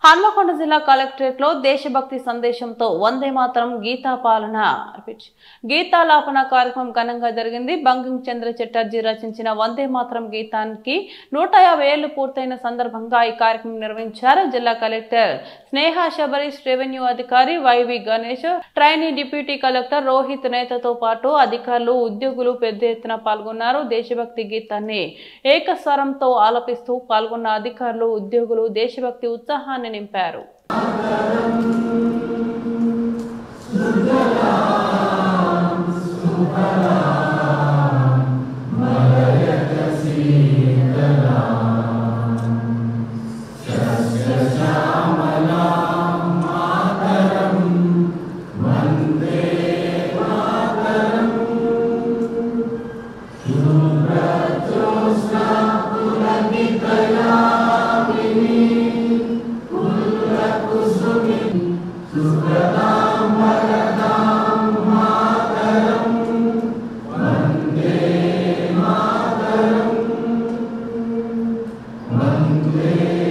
హన్మకొండ జిల్లా కలెక్టరేట్లో దేశభక్తి సందేశంతో వందే మాతరం గీతాలాపన కార్యక్రమం ఘనంగా జరిగింది. బంకిం చంద్ర చటర్జీ రచించిన వందే మాతరం గీతానికి 150 ఏళ్లు పూర్తయిన సందర్భంగా ఈ కార్యక్రమం నిర్వహించారు. జిల్లా కలెక్టర్ స్నేహ శబరీష్, రెవెన్యూ అధికారి YV Ganesh, trainee deputy collector Rohit నేతతో పాటు అధికారులు, ఉద్యోగులు పెద్ద ఎత్తున పాల్గొన్నారు. దేశభక్తి గీతాన్ని ఏకస్వరంతో ఆలపిస్తూ పాల్గొన్న అధికారులు, ఉద్యోగులు దేశభక్తి ఉత్సాహాన్ని నింపారు. Vande